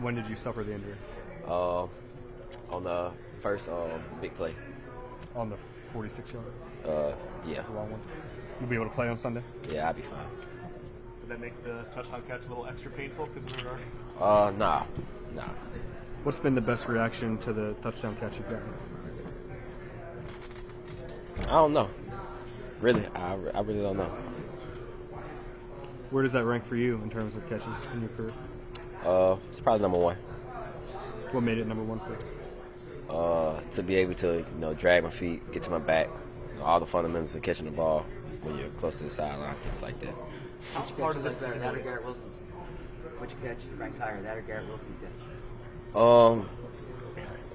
When did you suffer the injury? On the first big play. On the 46-yard? Yeah. The long one? You'll be able to play on Sunday? Yeah, I'll be fine. Did that make the touchdown catch a little extra painful because of the Nah. What's been the best reaction to the touchdown catch you've gotten? I don't know. Really, I really don't know. Where does that rank for you in terms of catches in your career? It's probably number one. What made it number one for you? To be able to, drag my feet, get to my back, all the fundamentals of catching the ball when you're close to the sideline, things like that. Which catch is better, that or Garrett Wilson's? Which catch ranks higher, that or Garrett Wilson's catch?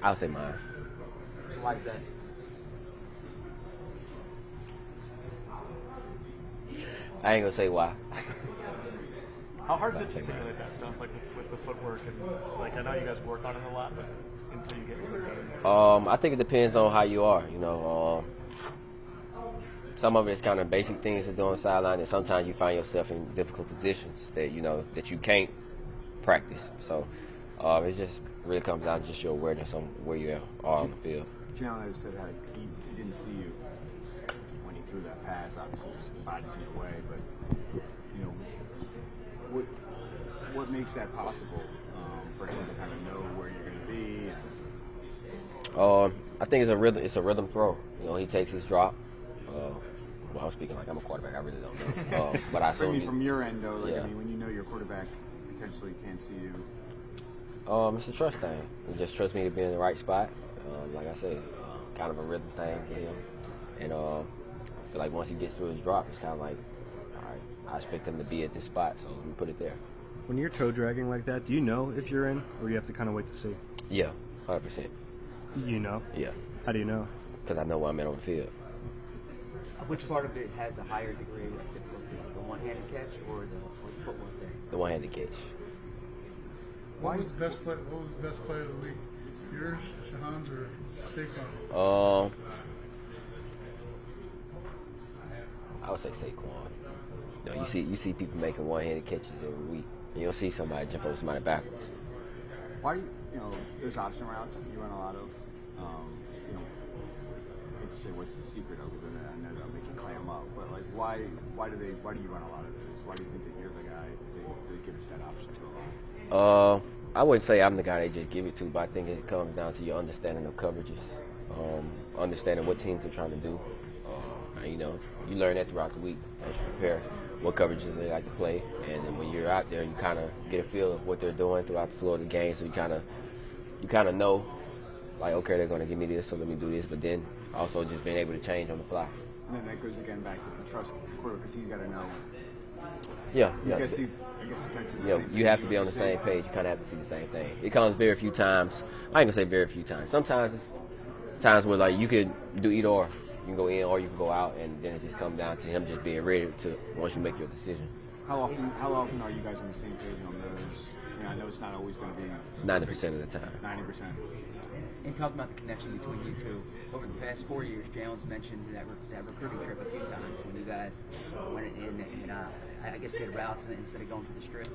I'll say mine. Why is that? I ain't gonna say why. How hard is it to simulate that stuff, like with the footwork and I know you guys work on it a lot, but until you get better? I think it depends on how you are. Some of it is kind of basic things to do on the sideline, and sometimes you find yourself in difficult positions that that you can't practice. So it just really comes down to just your awareness on where you are on the field. Jalen said that he didn't see you when he threw that pass. Obviously, his body's in the way, but what makes that possible for him to kind of know where you're going to be? I think it's a rhythm throw. He takes his drop. Well, I'm speaking like I'm a quarterback. I really don't know. But I assume from your end, though, when you know your quarterback potentially can't see you. It's a trust thing. He just trusts me to be in the right spot. Like I said, kind of a rhythm thing for him. And I feel like once he gets through his drop, it's kind of like, all right, I expect him to be at this spot, so let me put it there. When you're toe dragging like that, do you know if you're in, or do you have to kind of wait to see? Yeah, 100%. You know? Yeah. How do you know? Because I know where I'm at on the field. Which part of it has a higher degree of difficulty, the one-handed catch or the footwork thing? The one-handed catch. What was the best play of the week? Yours, Shahan's, or Saquon's? I would say Saquon. You see people making one-handed catches every week, and you'll see somebody jump over somebody backwards. Why do there's option routes you run a lot of. I hate to say what's the secret of it, and I know that'll make you clam up. But why do you run a lot of those? Why do you think that you're the guy they give you that option to a lot? I wouldn't say I'm the guy they just give it to, but I think it comes down to your understanding of coverages, understanding what teams are trying to do. You learn that throughout the week as you prepare what coverages they like to play, and then when you're out there, you kind of get a feel of what they're doing throughout the flow of the game. So you kind of know, like, okay, they're going to give me this, so let me do this. But then also just being able to change on the fly. And then that goes again back to the trust quarter, because he's got to know. Yeah. You have to be on the same page. You kind of have to see the same thing. It comes very few times. I ain't gonna say very few times. Sometimes it's times where you could do either or. You can go in or you can go out, and then it just comes down to him just being ready to once you make your decision. How often are you guys on the same page on those? I know it's not always going to be 90% of the time. 90%. And talking about the connection between you two, over the past 4 years, Jalen's mentioned that recruiting trip a few times when you guys went in and I guess did routes instead of going for the strip.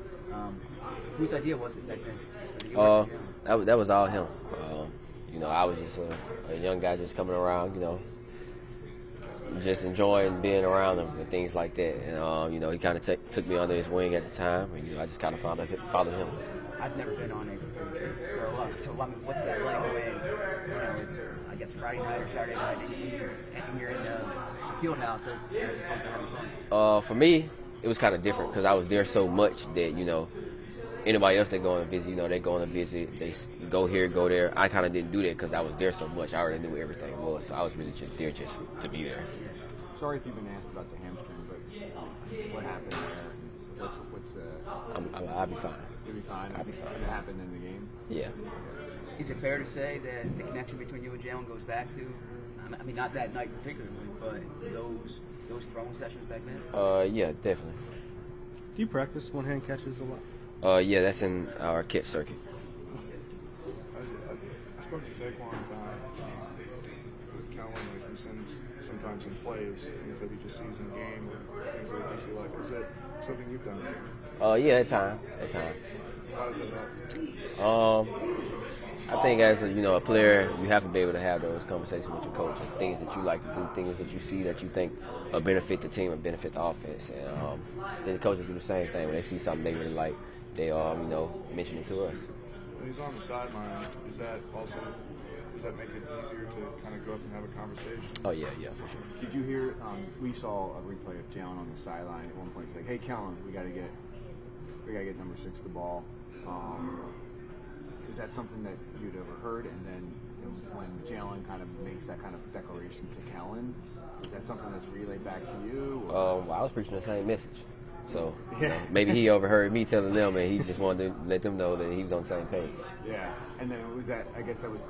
Whose idea was it back then? That was all him. I was just a young guy just coming around, just enjoying being around him and things like that. And, he kind of took me under his wing at the time, and, I just kind of followed him. I've never been on a recruiting trip, so what's that like when, it's, I guess, Friday night or Saturday night, and you're in the field house as opposed to having fun? For me, it was kind of different because I was there so much that, anybody else that go and visit, they go on a visit, they go here, go there. I kind of didn't do that because I was there so much. I already knew where everything was, so I was really just there just to be there. Sorry if you've been asked about the hamstring, but what happened there? What's the? I'll be fine. You'll be fine. I'll be fine. Did it happen in the game? Yeah. Is it fair to say that the connection between you and Jalen goes back to, not that night particularly, but those throwing sessions back then? Yeah, definitely. Do you practice one-hand catches a lot? Yeah, that's in our catch circuit. I spoke to Saquon about with Kellen, he sends sometimes in plays, things that he just sees in the game, or things that he thinks he likes. Is that something you've done? Yeah, at times. How does that help? I think as a player, you have to be able to have those conversations with your coach. Things that you like to do, things that you see that you think will benefit the team or benefit the offense. And then the coaches do the same thing. When they see something they really like, they mention it to us. When he's on the sideline, does that make it easier to kind of go up and have a conversation? Oh yeah, for sure. Did you hear? We saw a replay of Jalen on the sideline at one point. He's like, "Hey, Kellen, we got to get number 6 the ball." Is that something that you'd ever heard? And then when Jalen kind of makes that kind of declaration to Kellen, is that something that's relayed back to you? Well, I was preaching the same message. So maybe he overheard me telling them, and he just wanted to let them know that he was on the same page. Yeah, and then was that? I guess that was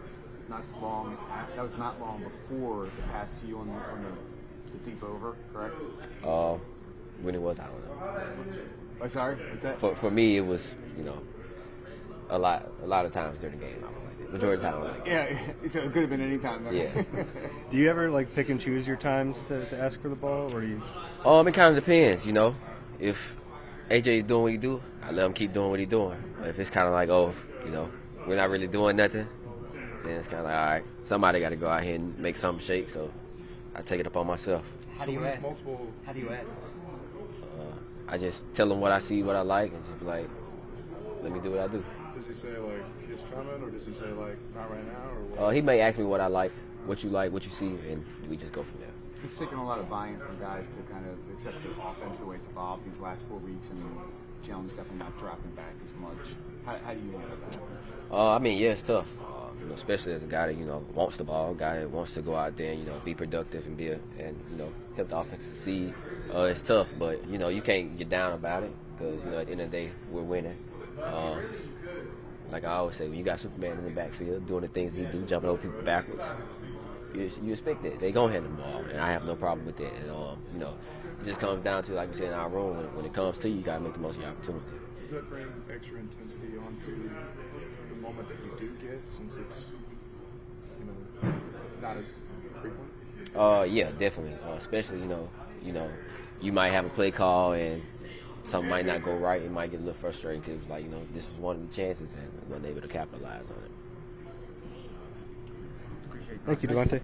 not long. That was not long before the pass to you on the deep over, correct? When it was, I don't know. Oh, sorry, was that? For me, it was a lot of times during the game. I was like that. Majority of the time, I was like that. Yeah, so it could have been any time. Yeah. Do you ever like pick and choose your times to ask for the ball, or do you? It kind of depends, If AJ is doing what he do, I let him keep doing what he doing. But if it's kind of like, we're not really doing nothing, then it's kind of like, all right, somebody got to go out here and make something shake. So I take it upon myself. How do you ask? How do you ask? I just tell him what I see, what I like, and just be like, let me do what I do. Does he say like it's coming, or does he say like not right now, or what? He may ask me what I like, what you see, and we just go from there. It's taken a lot of buy-in from guys to kind of accept the offense the way it's evolved these last 4 weeks, and Jalen's definitely not dropping back as much. How do you handle that? It's tough, especially as a guy that wants the ball, a guy that wants to go out there and be productive and help the offense succeed. It's tough, but you can't get down about it because at the end of the day we're winning. Like I always say, when you got Superman in the backfield doing the things he do, jumping over people backwards, you expect that they gonna hand the ball, and I have no problem with that. And it just comes down to, like we said in our room, when it comes to you, gotta make the most of your opportunity. Does that bring extra intensity onto the moment that you do get, since it's not as frequent? Yeah, definitely. Especially you might have a play call and something might not go right. It might get a little frustrating because it's like this was one of the chances and we weren't able to capitalize on it. Thank you, DeVonta.